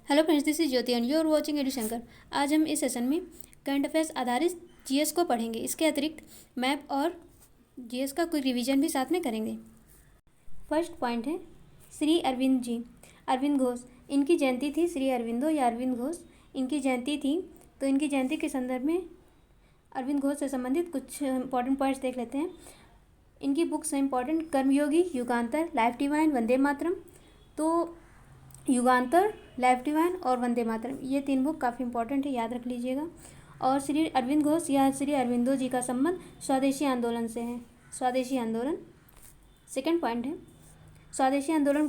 Hello friends, this is Jyoti and you are watching Edushankar. आज हम इस सेशन में करंट अफेयर्स आधारित जीएस को पढ़ेंगे। इसके अतिरिक्त मैप और जीएस का कोई रिवीजन भी साथ में करेंगे। फर्स्ट पॉइंट है श्री अरविंद जी, अरविंद घोष। इनकी जयंती थी, श्री अरविंदो या अरविंद घोष इनकी जयंती थी। तो इनकी जयंती के संदर्भ में अरविंद घोष से संबंधित कुछ इंपॉर्टेंट पॉइंट्स देख लेते हैं। इनकी बुक्स हैं इंपॉर्टेंट, कर्मयोगी, युगांतर, लाइफ डिवाइन, वंदे मातरम। तो युगांतर, लाइफ डिवाइन और वंदे मातरम, ये तीन बुक काफ़ी इंपॉर्टेंट है, याद रख लीजिएगा। और श्री अरविंद घोष या श्री अरविंदो जी का संबंध स्वदेशी आंदोलन से है, स्वदेशी आंदोलन। सेकंड पॉइंट है स्वदेशी आंदोलन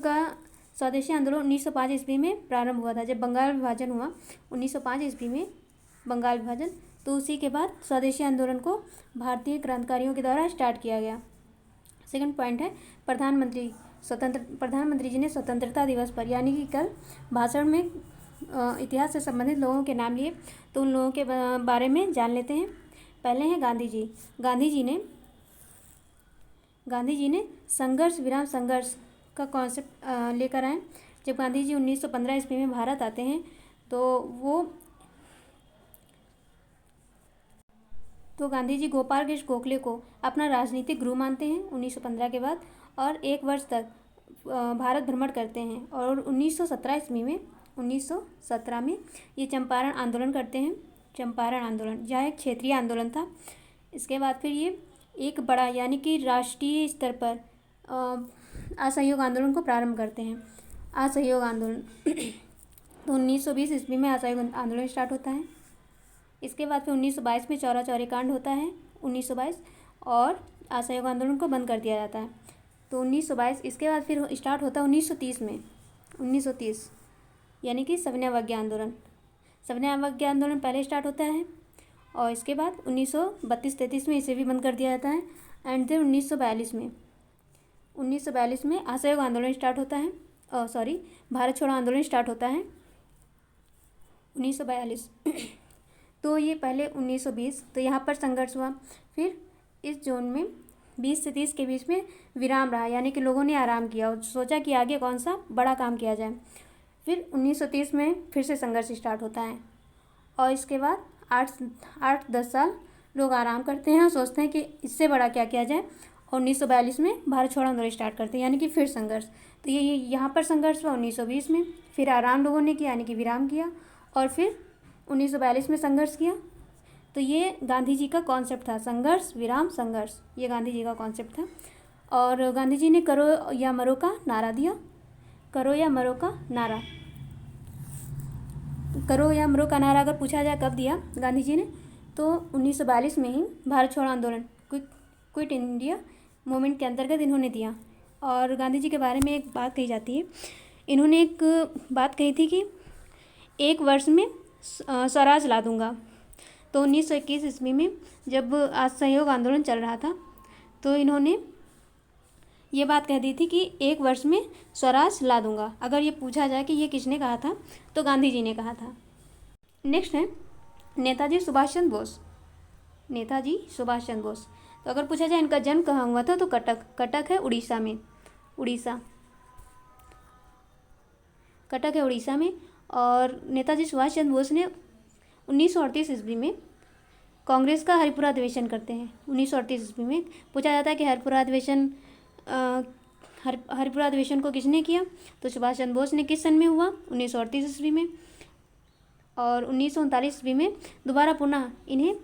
1905 ईस्वी में प्रारंभ हुआ था, जब बंगाल विभाजन हुआ 1905 ईस्वी में बंगाल विभाजन। तो उसी के बाद स्वदेशी आंदोलन को भारतीय क्रांतिकारियों के द्वारा स्टार्ट किया गया। सेकंड पॉइंट है प्रधानमंत्री जी ने स्वतंत्रता दिवस पर यानी कि कल भाषण में इतिहास से संबंधित लोगों के नाम लिए। तो उन लोगों के बारे में जान लेते हैं। पहले हैं गांधी जी। गांधी जी ने संघर्ष विराम संघर्ष का कॉन्सेप्ट लेकर आए। जब गांधी जी 1915 ईस्वी में भारत आते हैं तो गांधी जी गोपाल कृष्ण गोखले को अपना राजनीतिक गुरु मानते हैं 1915 के बाद, और एक वर्ष तक भारत भ्रमण करते हैं। और 1917 में ये चंपारण आंदोलन करते हैं। चंपारण आंदोलन यह एक क्षेत्रीय आंदोलन था। इसके बाद फिर ये एक बड़ा यानी कि राष्ट्रीय स्तर पर असहयोग आंदोलन को प्रारंभ करते हैं, असहयोग आंदोलन। तो 1920 ईस्वी में असहयोग आंदोलन स्टार्ट होता है। इसके बाद फिर 1922 में चौरा चौरी कांड होता है 1922, और असहयोग आंदोलन को बंद कर दिया जाता है। तो 1922 इसके बाद फिर स्टार्ट होता है 1930 में, 1930 यानी कि सविनय अवज्ञा आंदोलन। सविनय अवज्ञा आंदोलन पहले स्टार्ट होता है और इसके बाद 1932-33 में इसे भी बंद कर दिया जाता है। एंड फिर 1942 में असहयोग आंदोलन स्टार्ट होता है, भारत छोड़ो आंदोलन स्टार्ट होता है 1942। तो ये पहले 1920, तो यहाँ पर संघर्ष हुआ। फिर इस जोन में 20 से 30 के बीच में विराम रहा, यानी कि लोगों ने आराम किया और सोचा कि आगे कौन सा बड़ा काम किया जाए। फिर 1930 में फिर से संघर्ष स्टार्ट होता है और इसके बाद 8-10 साल लोग आराम करते हैं और सोचते हैं कि इससे बड़ा क्या किया जाए। और 1942 में भारत छोड़ो आंदोलन स्टार्ट करते हैं, यानी कि फिर संघर्ष। तो ये यहाँ पर संघर्ष हुआ 1920 में, फिर आराम लोगों ने किया यानी कि विराम किया, और फिर 1942 में संघर्ष किया। तो ये गांधी जी का कॉन्सेप्ट था, संघर्ष विराम संघर्ष, ये गांधी जी का कॉन्सेप्ट था। और गांधी जी ने करो या मरो का नारा दिया, करो या मरो का नारा। करो या मरो का नारा अगर पूछा जाए कब दिया गांधी जी ने, तो 1942 में ही भारत छोड़ो आंदोलन, क्विट इंडिया मूवमेंट के अंतर्गत इन्होंने दिया। और गांधी जी के बारे में एक बात कही जाती है, इन्होंने एक बात कही थी कि एक वर्ष में स्वराज ला दूंगा। तो 1921 ईस्वी में जब असहयोग आंदोलन चल रहा था तो इन्होंने ये बात कह दी थी कि एक वर्ष में स्वराज ला दूंगा। अगर ये पूछा जाए कि ये किसने कहा था, तो गांधी जी ने कहा था। नेक्स्ट है नेताजी सुभाष चंद्र बोस। नेताजी सुभाष चंद्र बोस, तो अगर पूछा जाए इनका जन्म कहाँ हुआ था, तो कटक है उड़ीसा में, कटक है उड़ीसा में। और नेताजी सुभाष चंद्र बोस ने 1938 ईस्वी में कांग्रेस का हरिपुरा अधिवेशन करते हैं। 1938 ईस्वी में पूछा जाता है कि हरिपुरा अधिवेशन को किसने किया, तो सुभाष चंद्र बोस ने। किस सन में हुआ, 1938 ईस्वी में। और 1939 ईस्वी में दोबारा पुनः इन्हें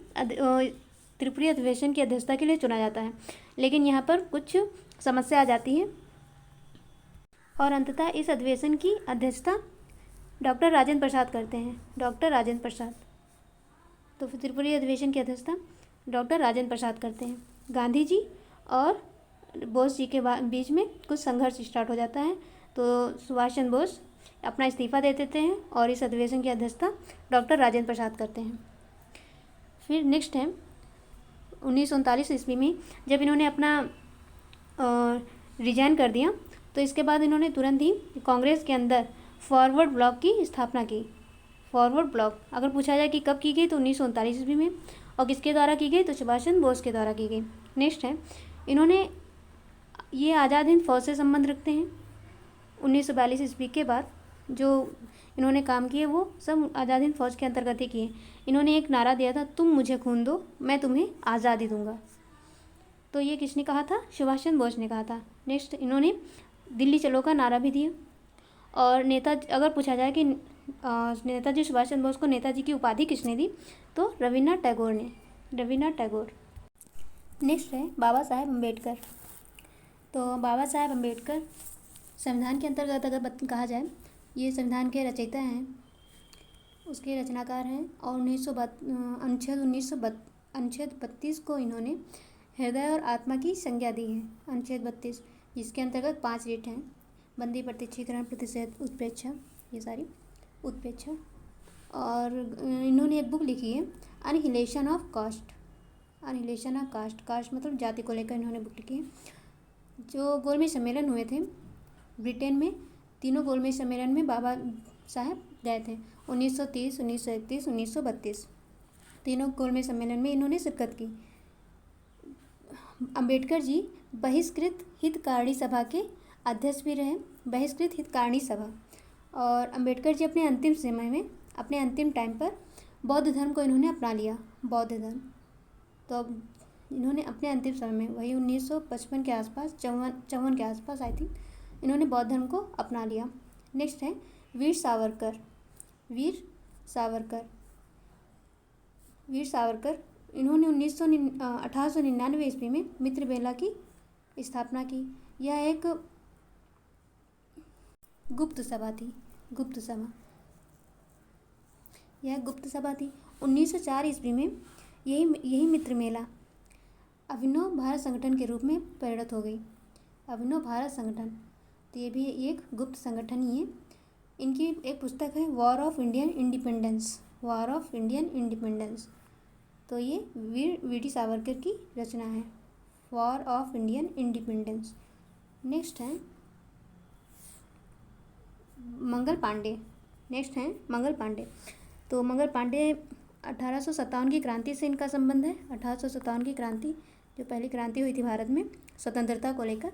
त्रिपुरी अधिवेशन की अध्यक्षता के लिए चुना जाता है, लेकिन यहाँ पर कुछ समस्या आ जाती है और अंततः इस अधिवेशन की अध्यक्षता डॉक्टर राजेंद्र प्रसाद करते हैं, डॉक्टर राजेंद्र प्रसाद। तो फिर त्रिपुरी अधिवेशन की अध्यक्षता डॉक्टर राजेंद्र प्रसाद करते हैं। गांधी जी और बोस जी के बीच में कुछ संघर्ष स्टार्ट हो जाता है, तो सुभाष चंद्र बोस अपना इस्तीफा दे देते हैं और इस अधिवेशन की अध्यक्षता डॉक्टर राजेंद्र प्रसाद करते हैं। फिर नेक्स्ट है 1939 ईस्वी में जब इन्होंने अपना रिजाइन कर दिया, तो इसके बाद इन्होंने तुरंत ही कांग्रेस के अंदर फॉरवर्ड ब्लॉक की स्थापना की। फॉरवर्ड ब्लॉक अगर पूछा जाए कि कब की गई, तो 1939 ईस्वी में। और किसके द्वारा की गई, तो सुभाष चंद्र बोस के द्वारा की गई। नेक्स्ट है ये आज़ाद हिंद फौज से संबंध रखते हैं। 1942 ईस्वी के बाद जो इन्होंने काम किए वो सब आज़ाद हिंद फौज के अंतर्गत ही किए। इन्होंने एक नारा दिया था, तुम मुझे खून दो मैं तुम्हें आज़ादी दूंगा। तो ये किसने कहा था? सुभाष चंद्र बोस ने कहा था। नेक्स्ट, इन्होंने दिल्ली चलो का नारा भी दिया। और अगर पूछा जाए कि नेताजी सुभाष चंद्र बोस को नेताजी की उपाधि किसने दी, तो रविन्द्रनाथ टैगोर ने, रविन्द्रनाथ टैगोर। नेक्स्ट है बाबा साहेब अम्बेडकर। तो बाबा साहेब अम्बेडकर संविधान के अंतर्गत अगर कहा जाए, ये संविधान के रचयिता हैं, उसके रचनाकार हैं। और अनुच्छेद 32 को इन्होंने हृदय और आत्मा की संज्ञा दी है। अनुच्छेद 32, जिसके अंतर्गत 5 रीट हैं: बंदी, प्रत्यक्षीकरण, प्रतिषेध, उत्प्रेक्षा, ये सारी उत्प्रेक्षा। और इन्होंने एक बुक लिखी है, annihilation of caste. Annihilation of caste, caste मतलब जाति को लेकर इन्होंने बुक लिखी है। जो गोलमेज सम्मेलन हुए थे ब्रिटेन में, तीनों गोलमेज सम्मेलन में बाबा साहब गए थे। 1930, 1931, 1932 तीनों गोलमेज सम्मेलन में इन्होंने शिरकत की। अंबेडकर जी बहिष्कृत हितकारिणी सभा के अध्यक्ष भी रहे, बहिष्कृत हितकारिणी सभा। और अंबेडकर जी अपने अंतिम समय में, अपने अंतिम टाइम पर बौद्ध धर्म को इन्होंने अपना लिया, बौद्ध धर्म। तो अब इन्होंने अपने अंतिम समय में, वही 1955 के आसपास, 54 के आसपास आई थिंक, इन्होंने बौद्ध धर्म को अपना लिया। नेक्स्ट है वीर सावरकर। वीर सावरकर, वीर सावरकर इन्होंने 1899 ईस्वी में मित्र बेला की स्थापना की। यह एक गुप्त सभा थी, गुप्त सभा, यह गुप्त सभा थी। 1904 ईस्वी में यही मित्र मेला अभिनव भारत संगठन के रूप में परिणत हो गई। अभिनव भारत संगठन, तो ये भी एक गुप्त संगठन ही है। इनकी एक पुस्तक है war of Indian independence, war of Indian independence. तो ये वीर सावरकर की रचना है, war of Indian independence. Next है मंगल पांडे। नेक्स्ट है मंगल पांडे। तो मंगल पांडे 1857 की क्रांति से इनका संबंध है। 1857 की क्रांति, जो पहली क्रांति हुई थी भारत में स्वतंत्रता को लेकर।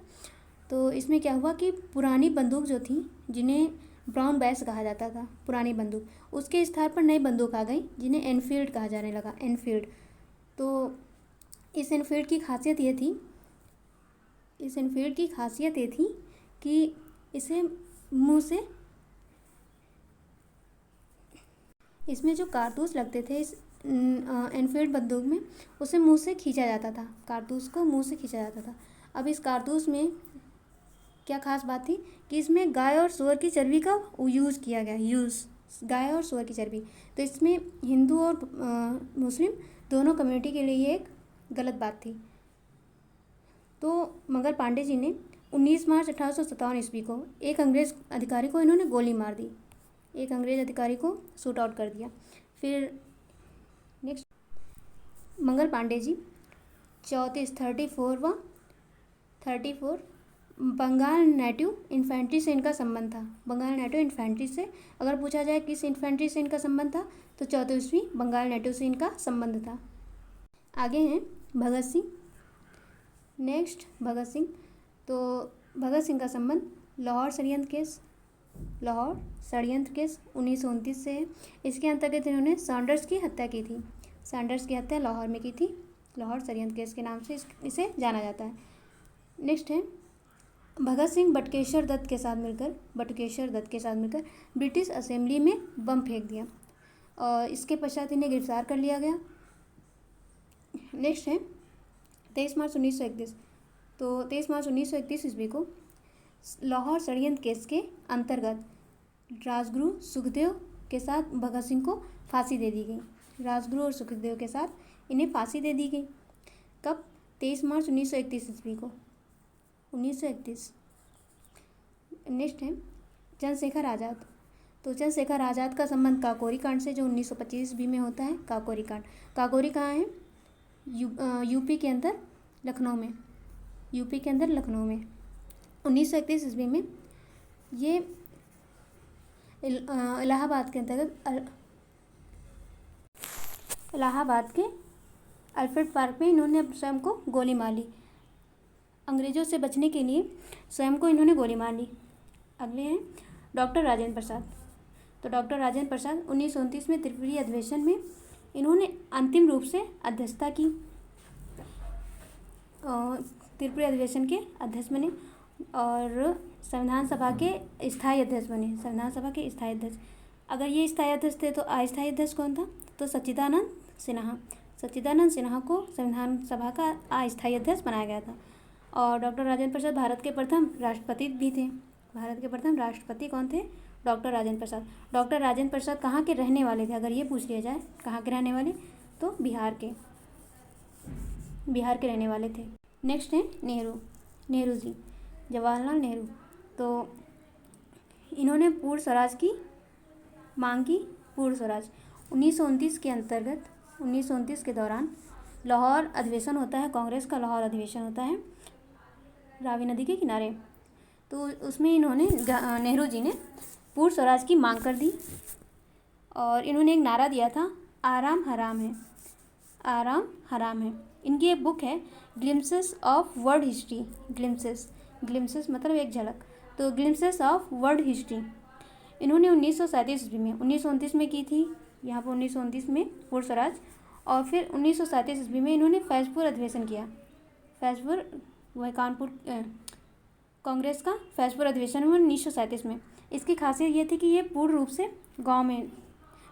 तो इसमें क्या हुआ कि पुरानी बंदूक जो थी, जिन्हें ब्राउन बैस कहा जाता था, पुरानी बंदूक, उसके स्थान पर नई बंदूक आ गई जिन्हें एनफील्ड कहा जाने लगा, एनफील्ड। तो इस एनफील्ड की खासियत ये थी, इस एनफील्ड की खासियत ये थी कि इसे मुंह से, इसमें जो कारतूस लगते थे इस एनफील्ड बंदूक में, उसे मुंह से खींचा जाता था, कारतूस को मुंह से खींचा जाता था। अब इस कारतूस में क्या खास बात थी कि इसमें गाय और सूअर की चर्बी का यूज़ किया गया, गाय और सूअर की चर्बी। तो इसमें हिंदू और मुस्लिम दोनों कम्युनिटी के लिए ये एक गलत बात थी। तो मंगल पांडे जी ने 19 मार्च 1857 ईस्वी को एक अंग्रेज़ अधिकारी को इन्होंने गोली मार दी, एक अंग्रेज़ अधिकारी को शूट आउट कर दिया। फिर next, Mangal Pandey ji 34 Bengal native infantry से इनका संबंध था। बंगाल नेटिव इन्फेंट्री से, अगर पूछा जाए किस इन्फेंट्री से इनका संबंध था, तो 34वीं बंगाल नेटिव से इनका संबंध था। आगे हैं भगत सिंह। नेक्स्ट भगत सिंह। तो भगत सिंह का संबंध लाहौर षड्यंत्र केस, लाहौर षड्यंत्र केस 1929 से है। इसके अंतर्गत इन्होंने सैंडर्स की हत्या की थी, सैंडर्स की हत्या लाहौर में की थी, लाहौर षड्यंत्र केस के नाम से इसे जाना जाता है। नेक्स्ट है भगत सिंह बटुकेश्वर दत्त के साथ मिलकर, ब्रिटिश असेंबली में बम फेंक दिया और इसके पश्चात इन्हें गिरफ्तार कर लिया गया। नेक्स्ट है 23 मार्च 1931। तो 23 मार्च 1931 ईस्वी को लाहौर षड्यंत्र केस के अंतर्गत राजगुरु सुखदेव के साथ भगत सिंह को फांसी दे दी गई। राजगुरु और सुखदेव के साथ इन्हें फांसी दे दी गई। कब? 23 मार्च 1931 ईस्वी को, 1931। नेक्स्ट है चंद्रशेखर आज़ाद। तो चंद्रशेखर आज़ाद का संबंध काकोरी कांड से, जो 1925 ईस्वी में होता है, काकोरी कांड। काकोरी कहाँ है? यूपी के अंदर लखनऊ में, यूपी के अंदर लखनऊ में 1931 ईस्वी में। ये इलाहाबाद के अंतर्गत, इलाहाबाद के अल्फ्रेड पार्क में इन्होंने स्वयं को गोली मार ली। अंग्रेज़ों से बचने के लिए स्वयं को इन्होंने गोली मार ली। अगले हैं डॉक्टर राजेंद्र प्रसाद। तो डॉक्टर राजेंद्र प्रसाद 1929 में त्रिपुरी अधिवेशन में इन्होंने अंतिम रूप से अध्यक्षता की, त्रिपुरी अधिवेशन के अध्यक्ष बने और संविधान सभा के स्थायी अध्यक्ष बने, संविधान सभा के स्थायी अध्यक्ष। अगर ये स्थायी अध्यक्ष थे तो अस्थायी अध्यक्ष कौन था? तो सच्चिदानंद सिन्हा। सच्चिदानंद सिन्हा को संविधान सभा का अस्थायी अध्यक्ष बनाया गया था। और डॉक्टर राजेंद्र प्रसाद भारत के प्रथम राष्ट्रपति भी थे। भारत के प्रथम राष्ट्रपति कौन थे? डॉक्टर राजेंद्र प्रसाद। डॉक्टर राजेंद्र प्रसाद कहाँ के रहने वाले थे? अगर ये पूछ लिया जाए कहाँ के रहने वाले, तो बिहार के रहने वाले थे। नेक्स्ट है नेहरू जी, जवाहरलाल नेहरू। तो इन्होंने पूर्ण स्वराज की मांग की। पूर्ण स्वराज 1929 के अंतर्गत 1929 के दौरान लाहौर अधिवेशन होता है, कांग्रेस का लाहौर अधिवेशन होता है रावी नदी के किनारे। तो उसमें इन्होंने नेहरू जी ने पूर्ण स्वराज की मांग कर दी और इन्होंने एक नारा दिया था, आराम हराम है, आराम हराम है। इनकी एक बुक है glimpses of world history. Glimpses मतलब एक झलक, तो ग्लिम्पसेस ऑफ वर्ल्ड हिस्ट्री इन्होंने 1937 ईस्वी में, 1929 में की थी, यहाँ पर 1929 में पूर्ण स्वराज, और फिर 1937 ईस्वी में इन्होंने फैजपुर अधिवेशन किया। फैजपुर वह कानपुर कांग्रेस का फैजपुर अधिवेशन हुआ 1937 में। इसकी खासियत ये थी कि ये पूर्ण रूप से गांव में,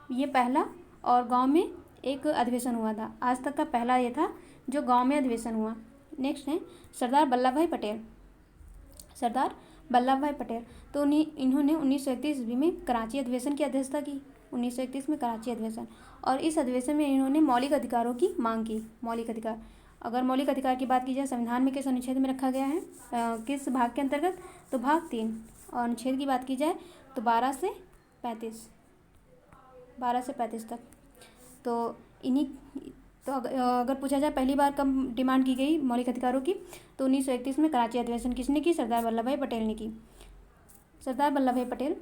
ये पहला और गांव में एक अधिवेशन हुआ था। आज तक का पहला ये था जो गांव में अधिवेशन हुआ। नेक्स्ट है सरदार वल्लभ भाई पटेल। सरदार वल्लभ भाई पटेल तो इन्होंने 1931 ईस्वी में कराची अधिवेशन की अध्यक्षता की। 1931 में कराची अधिवेशन, और इस अधिवेशन में इन्होंने मौलिक अधिकारों की मांग की। मौलिक अधिकार, अगर मौलिक अधिकार की बात की जाए संविधान में किस अनुच्छेद में रखा गया है, किस भाग के अंतर्गत, तो भाग 3। और अनुच्छेद की बात की जाए तो 12 से 35 तक। तो इन्हीं तो अगर पूछा जाए पहली बार कब डिमांड की गई मौलिक अधिकारों की, तो 1931 में कराची अधिवेशन किसने की? सरदार वल्लभ भाई पटेल ने की। सरदार वल्लभ भाई पटेल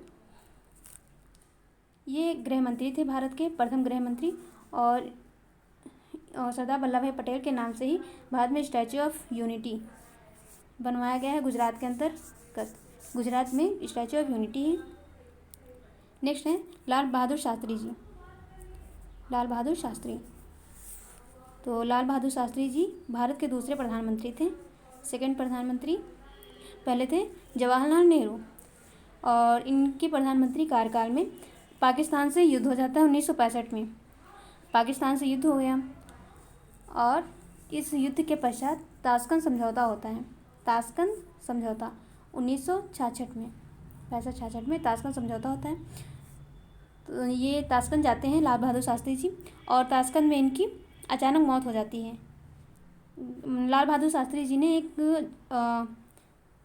ये गृह मंत्री थे, भारत के प्रथम गृह मंत्री, और सरदार वल्लभ भाई पटेल के नाम से ही भारत में स्टैचू ऑफ यूनिटी बनवाया गया है गुजरात के अंतर्गत। गुजरात में स्टैचू ऑफ यूनिटी है। नेक्स्ट है लाल बहादुर शास्त्री जी। लाल बहादुर शास्त्री, तो लाल बहादुर शास्त्री जी भारत के दूसरे प्रधानमंत्री थे, सेकंड प्रधानमंत्री। पहले थे जवाहरलाल नेहरू, और इनके प्रधानमंत्री कार्यकाल में पाकिस्तान से युद्ध हो जाता है 1965 में। पाकिस्तान से युद्ध हो गया, और इस युद्ध के पश्चात ताशकंद समझौता होता है। ताशकंद समझौता 1966 में, 65-66 में ताशकंद समझौता होता है। तो ये ताशकंद जाते हैं लाल बहादुर शास्त्री जी, और ताशकंद में इनकी अचानक मौत हो जाती है। लाल बहादुर शास्त्री जी ने एक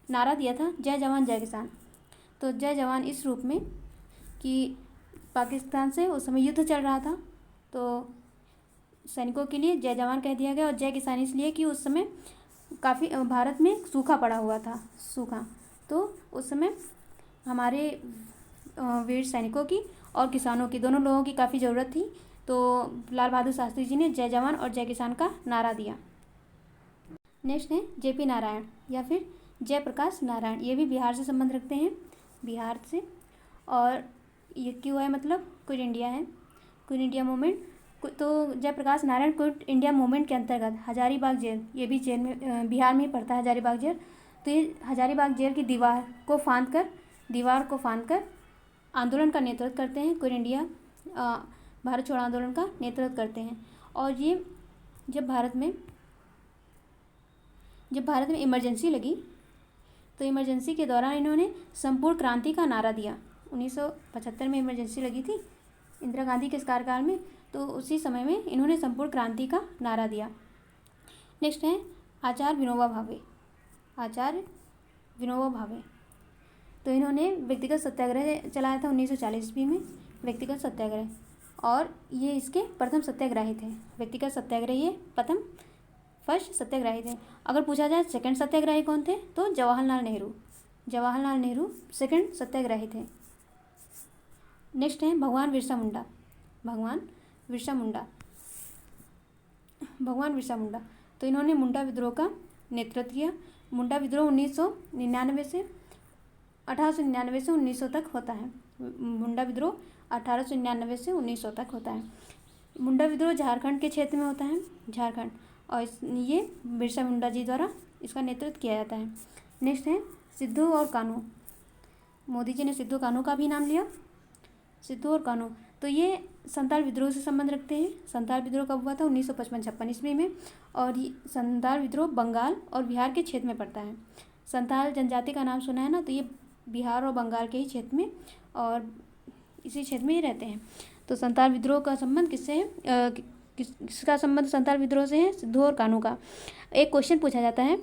नारा दिया था, जय जवान जय किसान। तो जय जवान इस रूप में कि पाकिस्तान से उस समय युद्ध चल रहा था, तो सैनिकों के लिए जय जवान कह दिया गया, और जय किसान इसलिए कि उस समय काफ़ी भारत में सूखा पड़ा हुआ था, सूखा। तो उस समय हमारे वीर सैनिकों की और किसानों की, दोनों लोगों की काफ़ी ज़रूरत थी। तो लाल बहादुर शास्त्री जी ने जय जवान और जय किसान का नारा दिया। नेक्स्ट है जेपी नारायण या फिर जयप्रकाश नारायण। ये भी बिहार से संबंध रखते हैं, बिहार से। और ये क्यों है, मतलब क्विट इंडिया है, क्विट इंडिया मूवमेंट। तो Jayaprakash Narayan quit India movement के अंतर्गत हजारीबाग जेल, ये भी जेल में बिहार में ही पड़ता है हजारीबाग जेल। तो ये हजारीबाग जेल की दीवार को फांद कर आंदोलन का नेतृत्व करते हैं। क्विट इंडिया भारत छोड़ो आंदोलन का नेतृत्व करते हैं। और ये जब भारत में इमरजेंसी लगी, तो इमरजेंसी के दौरान इन्होंने संपूर्ण क्रांति का नारा दिया। 1975 में इमरजेंसी लगी थी इंदिरा गांधी के कार्यकाल में, तो उसी समय में इन्होंने संपूर्ण क्रांति का नारा दिया। नेक्स्ट है आचार्य विनोबा भावे। आचार्य विनोबा भावे, तो इन्होंने व्यक्तिगत सत्याग्रह चलाया था 1940 ईस्वी में, व्यक्तिगत सत्याग्रह, और ये इसके प्रथम सत्याग्रही थे। व्यक्तिगत सत्याग्रह ये फर्स्ट सत्याग्रही थे। अगर पूछा जाए सेकंड सत्याग्रही कौन थे, तो जवाहरलाल नेहरू सेकंड सत्याग्रही थे। नेक्स्ट है भगवान बिरसा मुंडा, तो इन्होंने मुंडा विद्रोह का नेतृत्व किया। मुंडा विद्रोह 1999 से 1899 से 1900 तक होता है। मुंडा विद्रोह 1899 से 1900 तक होता है। मुंडा विद्रोह झारखंड के क्षेत्र में होता है, झारखंड, और ये बिरसा मुंडा जी द्वारा इसका नेतृत्व किया जाता है। नेक्स्ट है सिद्धू और कान्हू। मोदी जी ने सिद्धू कान्हू का भी नाम लिया। सिद्धू और कान्हू तो ये संताल विद्रोह से संबंध रखते हैं। संताल विद्रोह कब हुआ था? 1955-56 ईस्वी में, और ये संताल विद्रोह बंगाल और बिहार के क्षेत्र में पड़ता है। संताल जनजाति का नाम सुना है ना, तो ये बिहार और बंगाल के ही क्षेत्र में और इसी क्षेत्र में ही रहते हैं। तो संताल विद्रोह का संबंध किससे है? किसका संबंध संताल विद्रोह से है? सिद्धू और कान्हू का। एक क्वेश्चन पूछा जाता है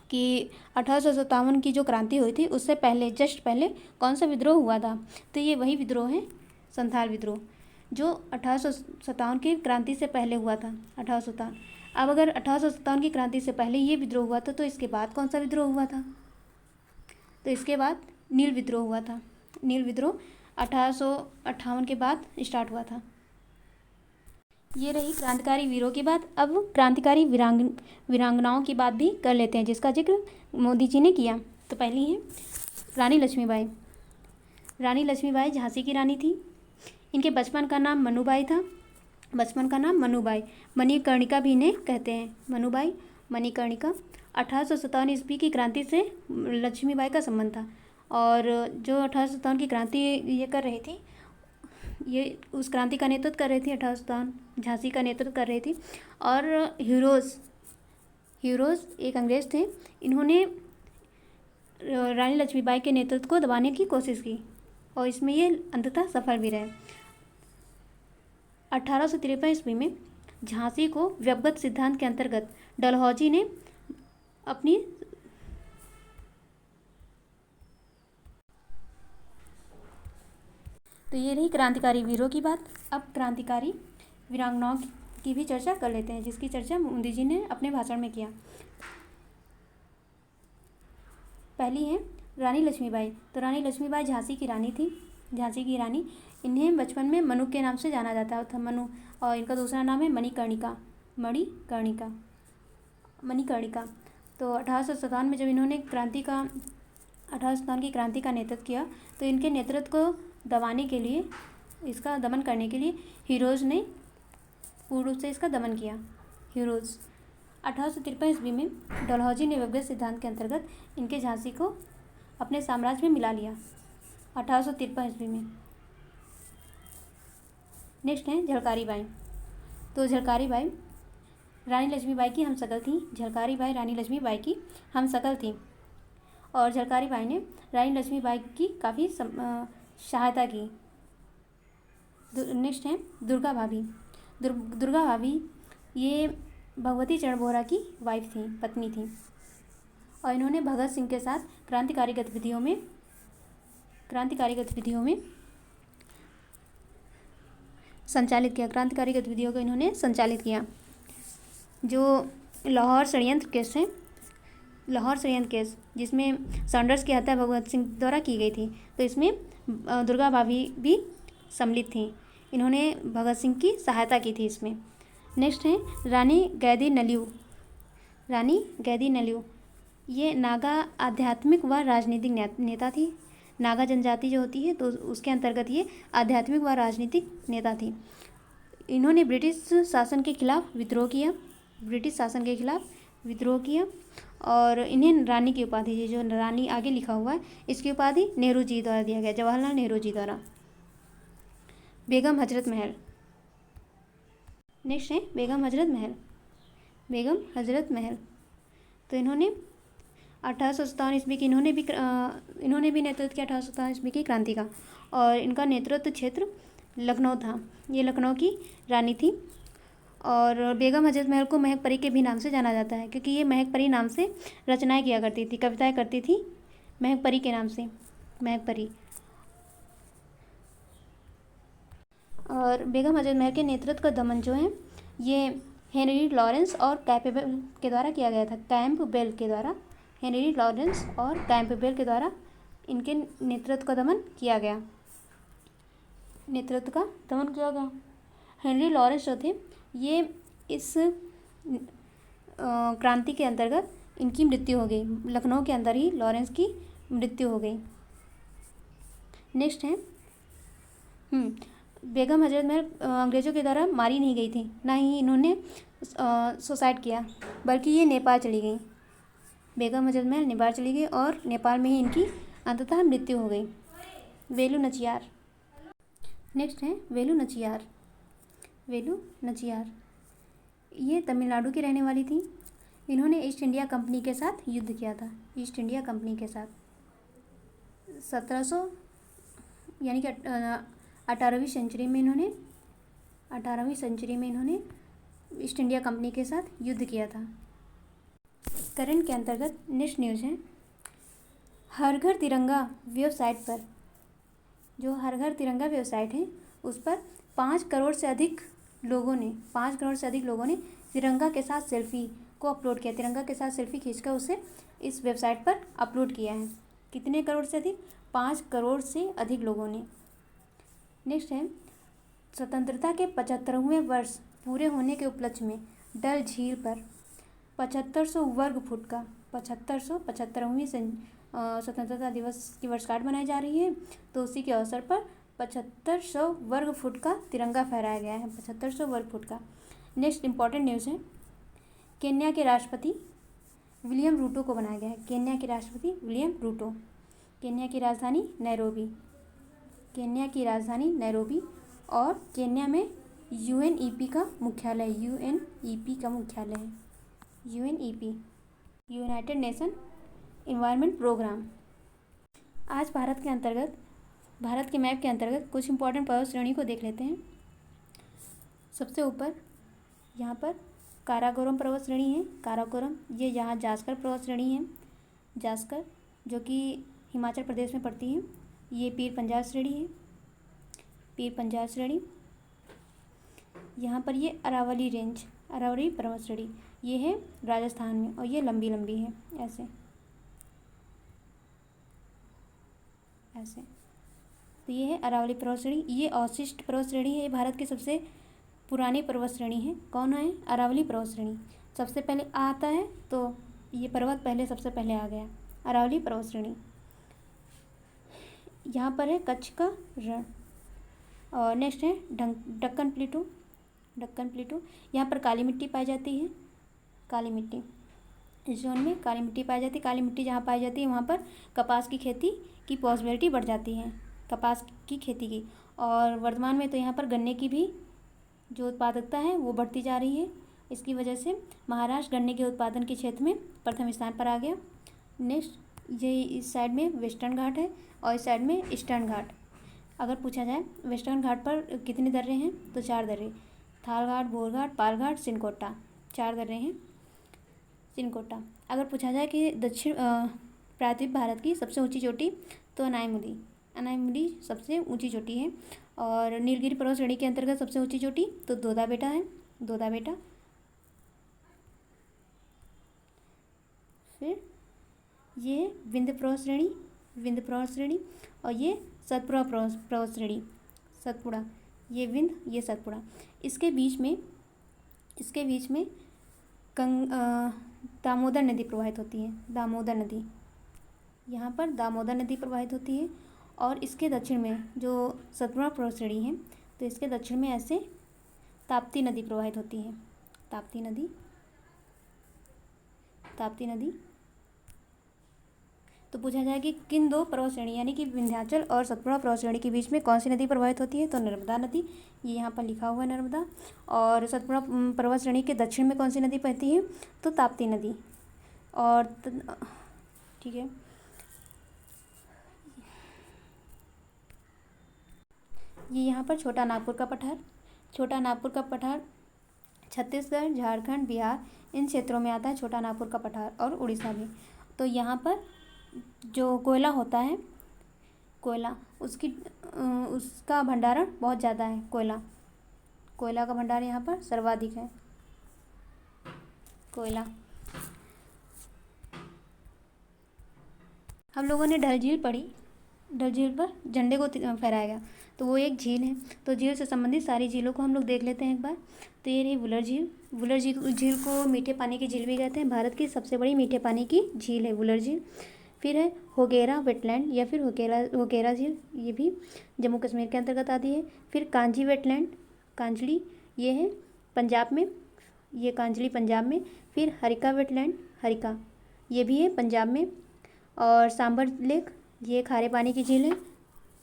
कि 1857 की जो क्रांति हुई थी उससे पहले, जस्ट पहले कौन सा विद्रोह हुआ था? तो ये वही विद्रोह है, संथाल विद्रोह, जो 1857 की क्रांति से पहले हुआ था। 1857। अब अगर 1857 की क्रांति से पहले ये विद्रोह हुआ था तो इसके बाद कौन सा विद्रोह हुआ था? तो इसके बाद नील विद्रोह हुआ था। नील विद्रोह 1858 के बाद स्टार्ट हुआ था। ये रही क्रांतिकारी वीरों की बात। अब क्रांतिकारी वीरांगनाओं की बात भी कर लेते हैं, जिसका जिक्र मोदी जी ने किया। तो पहली है रानी लक्ष्मीबाई। रानी लक्ष्मीबाई झांसी की रानी थी। इनके बचपन का नाम मनुबाई था। बचपन का नाम मनुबाई, मणिकर्णिका भी इन्हें कहते हैं। मनुबाई, मणिकर्णिका। 1857 ईस्वी की क्रांति से लक्ष्मीबाई का संबंध था, और जो 1857 की क्रांति ये कर रही थी, ये उस क्रांति का नेतृत्व कर रही थी। 1857 झांसी का नेतृत्व कर रही थी। और हीरोज़ एक अंग्रेज थे, इन्होंने रानी लक्ष्मीबाई के नेतृत्व को दबाने की कोशिश की, और इसमें ये अंततः सफल भी रहे। 1853 ईस्वी में झांसी को व्यवगत सिद्धांत के अंतर्गत डलहौजी ने अपनी तो ये रही क्रांतिकारी वीरों की बात। अब क्रांतिकारी वीरांगनाओं की भी चर्चा कर लेते हैं, जिसकी चर्चा मोदी जी ने अपने भाषण में किया। पहली है रानी लक्ष्मीबाई। तो रानी लक्ष्मीबाई झांसी की रानी थी। झांसी की रानी, इन्हें बचपन में मनु के नाम से जाना जाता था, मनु, और इनका दूसरा नाम है मणिकर्णिका। मणिकर्णिका। तो 1857 में जब इन्होंने 1857 की क्रांति का नेतृत्व किया, तो इनके नेतृत्व को दबाने के लिए, इसका दमन करने के लिए हीरोज़ ने पूर्ण रूप से इसका दमन किया। हीरोज़ 1853 ईस्वी में डलहौजी ने व्यवगत सिद्धांत के अंतर्गत इनके झांसी को अपने साम्राज्य में मिला लिया। 1853 ईस्वी में। नेक्स्ट है झलकारी बाई। तो झलकारी बाई रानी लक्ष्मीबाई की हमशक्ल थी। झलकारी बाई रानी लक्ष्मीबाई की हमशक्ल थी, और झलकारी बाई ने रानी लक्ष्मीबाई की काफ़ी सहायता की। नेक्स्ट है दुर्गा भाभी। दुर्गा भाभी ये भगवती चरण बोहरा की वाइफ थी, पत्नी थी, और इन्होंने भगत सिंह के साथ क्रांतिकारी गतिविधियों में संचालित किया। क्रांतिकारी गतिविधियों को इन्होंने संचालित किया। जो लाहौर षड्यंत्र केस है, लाहौर षड्यंत्र केस, जिसमें सैंडर्स की हत्या भगत सिंह द्वारा की गई थी, तो इसमें दुर्गा भाभी भी सम्मिलित थी। इन्होंने भगत सिंह की सहायता की थी इसमें। नेक्स्ट है रानी गैदी नलियू। रानी गैदी नलियू ये नागा आध्यात्मिक व राजनीतिक नेता थी। नागा जनजाति जो होती है, तो उसके अंतर्गत ये आध्यात्मिक व राजनीतिक नेता थी। इन्होंने ब्रिटिश शासन के खिलाफ विद्रोह किया, और इन्हें रानी की उपाधि थी, जो रानी आगे लिखा हुआ है, इसकी उपाधि नेहरू जी द्वारा दिया गया, जवाहरलाल नेहरू जी द्वारा। बेगम हजरत महल। नेक्स्ट है बेगम हजरत महल। तो इन्होंने 1857 ईस्वी की इन्होंने भी नेतृत्व किया 1857 ईस्वी की क्रांति का, और इनका नेतृत्व क्षेत्र लखनऊ था। ये लखनऊ की रानी थी, और बेगम हजरत महल को महक परी के भी नाम से जाना जाता है, क्योंकि ये महक परी नाम से रचनाएं किया करती थी, कविताएं करती थी महक परी के नाम से, महक परी। और बेगम हजरत महल के नेतृत्व का दमन जो है, ये हेनरी लॉरेंस और कैम्पबेल के द्वारा किया गया था। हेनरी लॉरेंस और कैम्पबेल के द्वारा इनके नेतृत्व का दमन किया गया। हेनरी लॉरेंस जो थे, ये इस क्रांति के अंतर्गत इनकी मृत्यु हो गई। लखनऊ के अंदर ही लॉरेंस की मृत्यु हो गई। नेक्स्ट है बेगम हजरत महल अंग्रेज़ों के द्वारा मारी नहीं गई थी, ना ही इन्होंने सुसाइड किया, बल्कि ये नेपाल चली गई। बेगम हजरत महल नेपाल चली गई और नेपाल में ही इनकी अंततः मृत्यु हो गई। वेलु नचियार। नेक्स्ट है वेलु नचियार। वेलु नचियार ये तमिलनाडु की रहने वाली थी। इन्होंने ईस्ट इंडिया कंपनी के साथ युद्ध किया था, ईस्ट इंडिया कंपनी के साथ 1700 यानी कि 18वीं सेंचुरी में इन्होंने ईस्ट इंडिया कंपनी के साथ युद्ध किया था। करंट के अंतर्गत नेक्स्ट न्यूज़ है हर घर तिरंगा वेबसाइट पर, जो हर घर तिरंगा वेबसाइट है उस पर 5 करोड़ से अधिक लोगों ने तिरंगा के साथ सेल्फी को अपलोड किया। तिरंगा के साथ सेल्फी खींचकर उसे इस वेबसाइट पर अपलोड किया है। कितने करोड़ से अधिक? 5 करोड़ से अधिक लोगों ने। नेक्स्ट है स्वतंत्रता के 75वें वर्ष पूरे होने के उपलक्ष्य में डल झील पर 7500 वर्ग फुट का 75वीं स्वतंत्रता दिवस की वर्षगांठ मनाई जा रही है, तो उसी के अवसर पर 7500 वर्ग फुट का तिरंगा फहराया गया है, 7500 वर्ग फुट का। नेक्स्ट इंपॉर्टेंट न्यूज़ है केन्या के राष्ट्रपति विलियम रूटो को बनाया गया है। केन्या के राष्ट्रपति विलियम रूटो। केन्या की राजधानी नैरोबी और केन्या में यूएनईपी का मुख्यालय है। UNEP United Nation Environment Programme. आज भारत के मैप के अंतर्गत कुछ इंपॉर्टेंट पर्वत श्रेणी को देख लेते हैं। सबसे ऊपर यहाँ पर काराकोरम पर्वत श्रेणी है। काराकोरम ये यहाँ जास्कर पर्वत श्रेणी है, जास्कर जो कि हिमाचल प्रदेश में पड़ती है। ये पीर पंजाल श्रेणी। यहाँ पर ये अरावली पर्वत श्रेणी ये है राजस्थान में और ये लंबी है ऐसे। तो ये है अरावली पर्वत श्रेणी। ये अवशिष्ट पर्वत श्रेणी है। ये भारत की सबसे पुरानी पर्वत श्रेणी है। कौन है? अरावली पर्वत श्रेणी। सबसे पहले आता है तो ये पर्वत सबसे पहले आ गया, अरावली पर्वत श्रेणी। यहाँ पर है कच्छ का रण। और नेक्स्ट है दक्कन प्लेटू। यहाँ पर काली मिट्टी पाई जाती है। इस जोन में काली मिट्टी पाई जाती है। काली मिट्टी जहाँ पाई जाती है वहाँ पर कपास की खेती की पॉसिबिलिटी बढ़ जाती है, कपास की खेती की। और वर्तमान में तो यहाँ पर गन्ने की भी जो उत्पादकता है वो बढ़ती जा रही है। इसकी वजह से महाराष्ट्र गन्ने के उत्पादन के क्षेत्र में प्रथम स्थान पर आ गया। नेक्स्ट ये इस साइड में वेस्टर्न घाट है और इस साइड में ईस्टर्न घाट। अगर पूछा जाए वेस्टर्न घाट पर कितने दर्रे हैं तो 4 दर्रे, थाल घाट, बोर घाट, पाल घाट, सिनकोटा, 4 दर्रे हैं। सिनकोटा। अगर पूछा जाए कि दक्षिण प्रायद्वीप भारत की सबसे ऊंची चोटी तो अनाईमुदी सबसे ऊंची चोटी है। और नीलगिरी पर्वत श्रेणी के अंतर्गत सबसे ऊंची चोटी तो दोदा बेटा है, फिर ये विंध्य पर्वत श्रेणी और ये सतपुड़ा पर्वत श्रेणी, ये विंध्य, ये सतपुड़ा। इसके बीच में दामोदर नदी प्रवाहित होती है। दामोदर नदी, यहाँ पर दामोदर नदी प्रवाहित होती है। और इसके दक्षिण में जो सतपुड़ा पर्वत श्रेणी है तो इसके दक्षिण में ऐसे ताप्ती नदी प्रवाहित होती है। ताप्ती नदी। तो पूछा जाए कि किन 2 पर्वत श्रेणी यानी कि विंध्याचल और सतपुड़ा पर्वत श्रेणी के बीच में कौन सी नदी प्रवाहित होती है तो नर्मदा नदी। ये यहाँ पर लिखा हुआ है नर्मदा। और सतपुड़ा पर्वत श्रेणी के दक्षिण में कौन सी नदी बहती है तो ताप्ती नदी। और ठीक है, ये यहाँ पर छोटा नागपुर का पठार छत्तीसगढ़, झारखंड, बिहार इन क्षेत्रों में आता है छोटा नागपुर का पठार, और उड़ीसा भी। तो यहाँ पर जो कोयला होता है, उसका भंडारण बहुत ज़्यादा है। कोयला का भंडार यहाँ पर सर्वाधिक है। कोयला। हम लोगों ने डल झील पढ़ी। डल झील पर झंडे को फहराया गया, तो वो एक झील है। तो झील से संबंधित सारी झीलों को हम लोग देख लेते हैं एक बार। तो ये रही वुलर झील को मीठे पानी की झील भी कहते हैं। भारत की सबसे बड़ी मीठे पानी की झील है वुलर झील। फिर है होगेरा वेटलैंड या फिर होगेरा झील, ये भी जम्मू कश्मीर के अंतर्गत आती है। फिर कांजी वेटलैंड, कांजली, ये है पंजाब में, ये कांजली पंजाब में। फिर हरिका वेटलैंड, हरिका, ये भी है पंजाब में। और सांबर लेक, ये खारे पानी की झील है।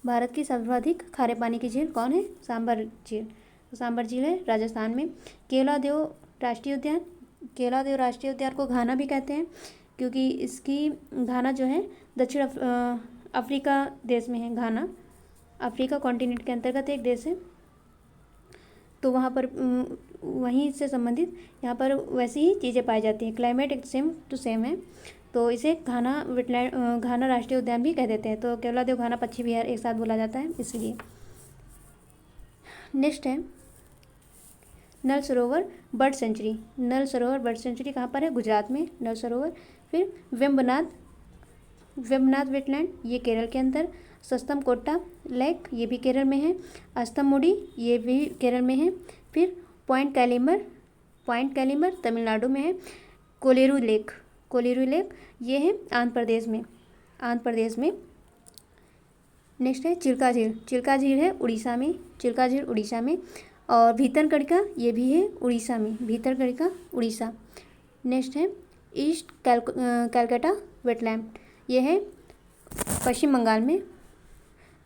भारत की सर्वाधिक खारे पानी की झील कौन है? सांबर झील। सांबर झील है राजस्थान में। केवलादेव राष्ट्रीय उद्यान, केवलादेव राष्ट्रीय उद्यान को घाना भी कहते हैं, क्योंकि इसकी घाना जो है दक्षिण अफ्रीका देश में है। घाना अफ्रीका कॉन्टिनेंट के अंतर्गत एक देश है, तो वहाँ पर वहीं से संबंधित यहाँ पर वैसी ही चीज़ें पाई जाती हैं। क्लाइमेट एक सेम टू सेम है, तो इसे घाना वेटलैंड, घाना राष्ट्रीय उद्यान भी कह देते हैं। तो केवलादेव, घाना, पक्षी विहार एक साथ बोला जाता है इसलिए। नेक्स्ट है नल सरोवर बर्ड सेंचुरी। नल सरोवर बर्ड सेंचुरी कहाँ पर है? गुजरात में नल सरोवर। फिर वेम्बनाथ, वेम्बनाथ वेटलैंड, ये केरल के अंदर। सस्तम कोट्टा लेक, ये भी केरल में है। अस्तमुडी, ये भी केरल में है। फिर पॉइंट कैलिमर, पॉइंट कैलिमर तमिलनाडु में है। कोलेरू लेक, कोलेरू लेक, ये है आंध्र प्रदेश में, आंध्र प्रदेश में। नेक्स्ट है चिल्का झील, चिल्का झील है उड़ीसा में, चिल्का झील उड़ीसा में। और भीतरकनिका, ये भी है उड़ीसा में, भीतरकनिका उड़ीसा। नेक्स्ट है ईस्ट कैलकाटा वेटलैंड, ये है पश्चिम बंगाल में।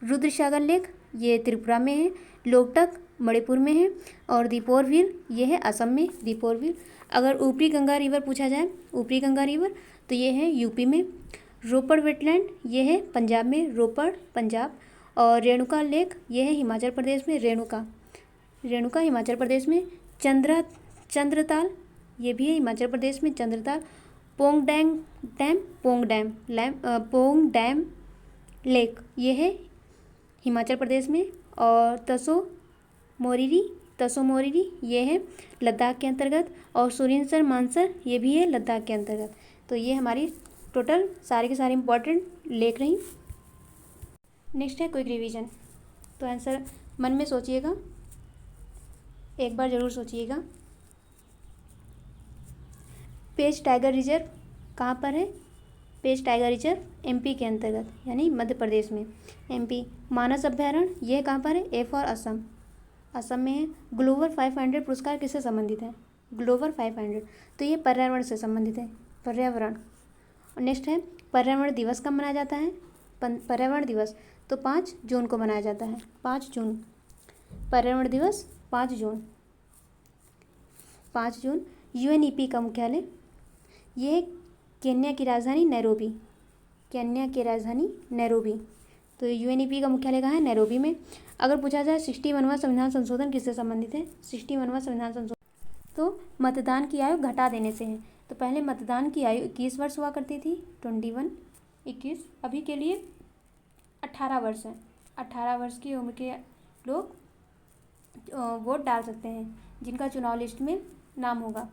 रुद्रसागर लेक, ये त्रिपुरा में है। लोकटक मणिपुर में है। और दीपोरविल, ये है असम में, दीपोरविल। अगर ऊपरी गंगा रिवर पूछा जाए, ऊपरी गंगा रिवर, तो ये है यूपी में। रोपड़ वेटलैंड, ये है पंजाब में, रोपड़ पंजाब। और रेणुका लेक, ये है हिमाचल प्रदेश में, रेणुका, रेणुका हिमाचल प्रदेश में। चंद्रताल, ये भी है हिमाचल प्रदेश में, Chandratal. Pong dam, Pong dam lake, ये है हिमाचल प्रदेश में। और तसो मोरिरी, ये है लद्दाख के अंतर्गत। और सुरिनसर मानसर, ये भी है लद्दाख के अंतर्गत। तो ये हमारी टोटल सारे के सारे इंपॉर्टेंट लेक रही। नेक्स्ट है क्विक रिवीजन। तो आंसर मन में सोचिएगा, एक बार ज़रूर सोचिएगा। पेंच टाइगर रिजर्व कहाँ पर है? पेंच टाइगर रिजर्व एमपी के अंतर्गत, यानी मध्य प्रदेश में, एमपी। मानस अभ्यारण्य, ये कहाँ पर है? ए फॉर असम, असम में है। ग्लोबल 500 पुरस्कार किससे संबंधित है? ग्लोबल 500, तो ये पर्यावरण से संबंधित है, पर्यावरण। और नेक्स्ट है पर्यावरण दिवस कब मनाया जाता है? पर्यावरण दिवस तो 5 जून को मनाया जाता है, 5 जून, पर्यावरण दिवस 5 जून, 5 जून। यूएनईपी का मुख्यालय, ये केन्या की राजधानी नैरोबी, केन्या की राजधानी नैरोबी। तो यूएनईपी का मुख्यालय कहाँ है? नैरोबी में। अगर पूछा जाए 61वां संविधान संशोधन किससे संबंधित है? 61वां संविधान संशोधन तो मतदान की आयु घटा देने से है। तो पहले मतदान की आयु 21 वर्ष हुआ करती थी, 21, अभी के लिए 18 वर्ष है। 18 वर्ष की उम्र के लोग वोट डाल सकते हैं, जिनका चुनाव लिस्ट में नाम होगा।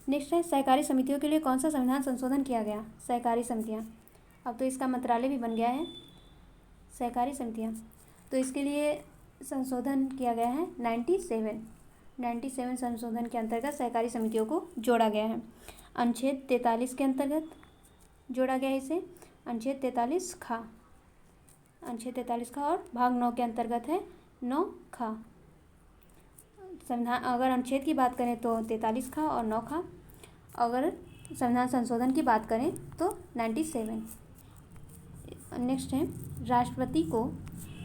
नेक्स्ट है सहकारी समितियों के लिए कौन सा संविधान संशोधन किया गया? सहकारी समितियाँ, अब तो इसका मंत्रालय भी बन गया है, सहकारी समितियाँ। तो इसके लिए संशोधन किया गया है 97 संशोधन के अंतर्गत सहकारी समितियों को जोड़ा गया है। अनुच्छेद 43 के अंतर्गत जोड़ा गया है इसे, अनुच्छेद 43 खा, अनुच्छेद 43 खा। और भाग 9 के अंतर्गत है 9 खा। संविधान अगर अनुच्छेद की बात करें तो 43 खा और 9 खा। अगर संविधान संशोधन की बात करें तो 97। नेक्स्ट है राष्ट्रपति को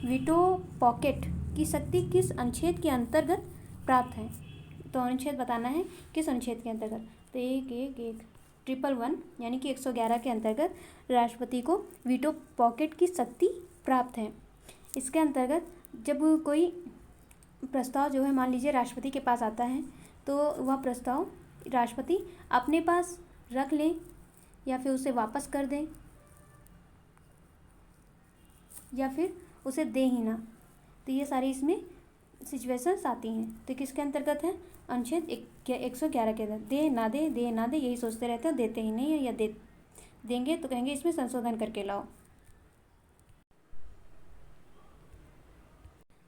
वीटो पॉकेट की शक्ति किस अनुच्छेद के अंतर्गत प्राप्त है? तो अनुच्छेद बताना है किस अनुच्छेद के अंतर्गत। तो 111 यानी कि 111 के अंतर्गत राष्ट्रपति को वीटो पॉकेट की शक्ति प्राप्त है। इसके अंतर्गत जब कोई प्रस्ताव जो है मान लीजिए राष्ट्रपति के पास आता है, तो वह प्रस्ताव राष्ट्रपति अपने पास रख लें या फिर उसे वापस कर दें या फिर उसे दे ही ना, तो ये सारी इसमें सिचुएशंस आती हैं। तो किसके अंतर्गत है? अनुच्छेद 111 के अंदर। दे ना दे यही सोचते रहते हैं, देते ही नहीं है, या देंगे तो कहेंगे इसमें संशोधन करके लाओ।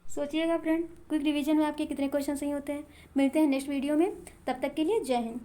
सोचिएगा फ्रेंड, क्विक रिवीजन में आपके कितने क्वेश्चन सही होते हैं। मिलते हैं नेक्स्ट वीडियो में, तब तक के लिए जय हिंद।